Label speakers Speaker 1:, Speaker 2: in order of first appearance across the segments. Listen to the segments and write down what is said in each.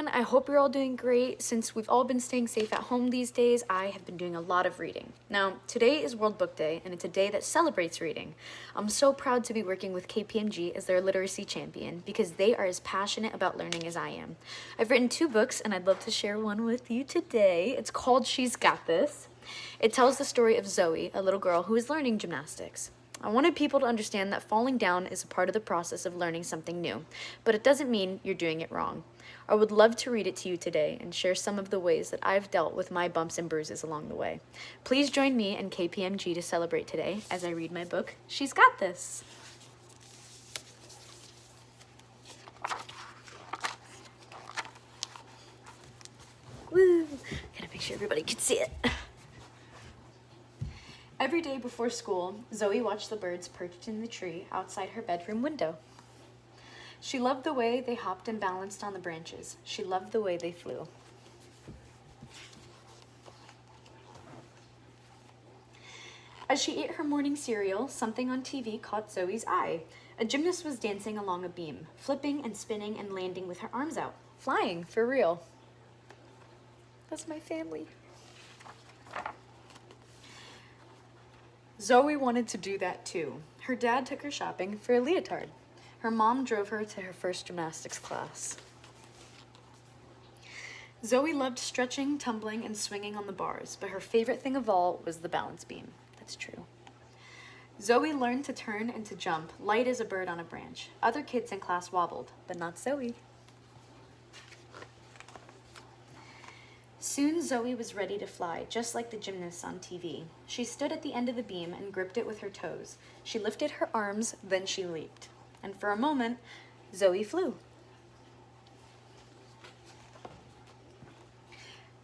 Speaker 1: everyone. I hope you're all doing great. Since we've all been staying safe at home these days, I have been doing a lot of reading. Now, today is World Book Day, and it's a day that celebrates reading. I'm so proud to be working with KPMG as their literacy champion because they are as passionate about learning as I am. I've written 2 books, and I'd love to share one with you today. It's called She's Got This. It tells the story of Zoe, a little girl who is learning gymnastics. I wanted people to understand that falling down is a part of the process of learning something new, but it doesn't mean you're doing it wrong. I would love to read it to you today and share some of the ways that I've dealt with my bumps and bruises along the way. Please join me and KPMG to celebrate today as I read my book, She's Got This. Woo! Gotta make sure everybody can see it. Every day before school, Zoe watched the birds perched in the tree outside her bedroom window. She loved the way they hopped and balanced on the branches. She loved the way they flew. As she ate her morning cereal, something on TV caught Zoe's eye. A gymnast was dancing along a beam, flipping and spinning and landing with her arms out, flying for real. That's my family. Zoe wanted to do that too. Her dad took her shopping for a leotard. Her mom drove her to her first gymnastics class. Zoe loved stretching, tumbling, and swinging on the bars, but her favorite thing of all was the balance beam. That's true. Zoe learned to turn and to jump, light as a bird on a branch. Other kids in class wobbled, but not Zoe. Soon Zoe was ready to fly, just like the gymnasts on TV. She stood at the end of the beam and gripped it with her toes. She lifted her arms, then she leaped. And for a moment, Zoe flew.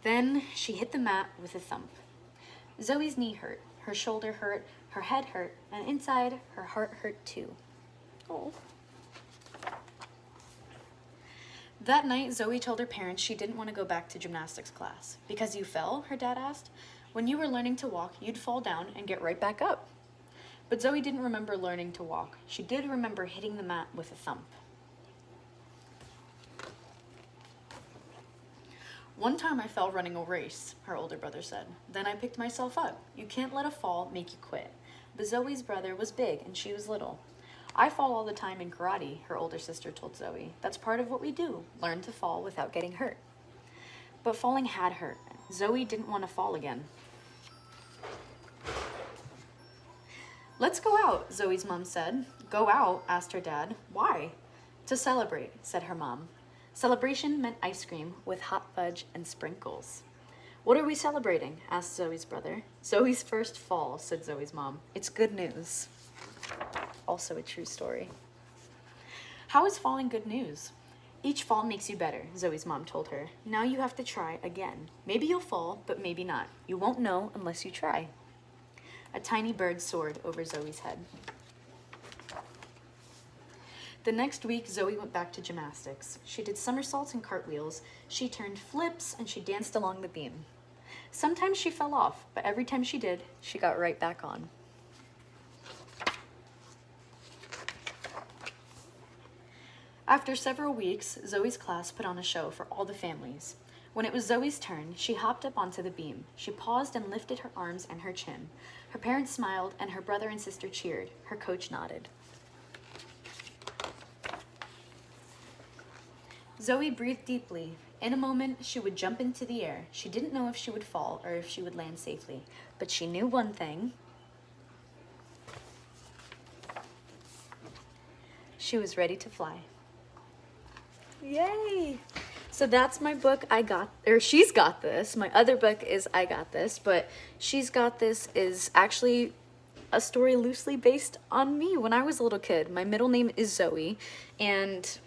Speaker 1: Then she hit the mat with a thump. Zoe's knee hurt, her shoulder hurt, her head hurt, and inside, her heart hurt too. Oh. That night, Zoe told her parents she didn't want to go back to gymnastics class. Because you fell, her dad asked. When you were learning to walk, you'd fall down and get right back up. But Zoe didn't remember learning to walk. She did remember hitting the mat with a thump. One time I fell running a race, her older brother said. Then I picked myself up. You can't let a fall make you quit. But Zoe's brother was big and she was little. I fall all the time in karate, her older sister told Zoe. That's part of what we do, learn to fall without getting hurt. But falling had hurt. Zoe didn't want to fall again. Let's go out, Zoe's mom said. Go out, asked her dad. Why? To celebrate, said her mom. Celebration meant ice cream with hot fudge and sprinkles. What are we celebrating? Asked Zoe's brother. Zoe's first fall, said Zoe's mom. It's good news. Also a true story. How is falling good news? Each fall makes you better, Zoe's mom told her. Now you have to try again. Maybe you'll fall, but maybe not. You won't know unless you try. A tiny bird soared over Zoe's head. The next week, Zoe went back to gymnastics. She did somersaults and cartwheels. She turned flips and she danced along the beam. Sometimes she fell off, but every time she did, she got right back on. After several weeks, Zoe's class put on a show for all the families. When it was Zoe's turn, she hopped up onto the beam. She paused and lifted her arms and her chin. Her parents smiled and her brother and sister cheered. Her coach nodded. Zoe breathed deeply. In a moment, she would jump into the air. She didn't know if she would fall or if she would land safely, but she knew one thing. She was ready to fly. Yay! So that's my book, She's Got This. My other book is I Got This, but She's Got This is actually a story loosely based on me when I was a little kid. My middle name is Zoe, and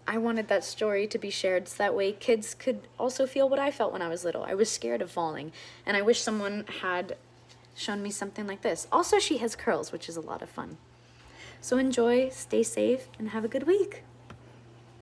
Speaker 1: I wanted that story to be shared so that way kids could also feel what I felt when I was little. I was scared of falling, and I wish someone had shown me something like this. Also, she has curls, which is a lot of fun. So enjoy, stay safe, and have a good week.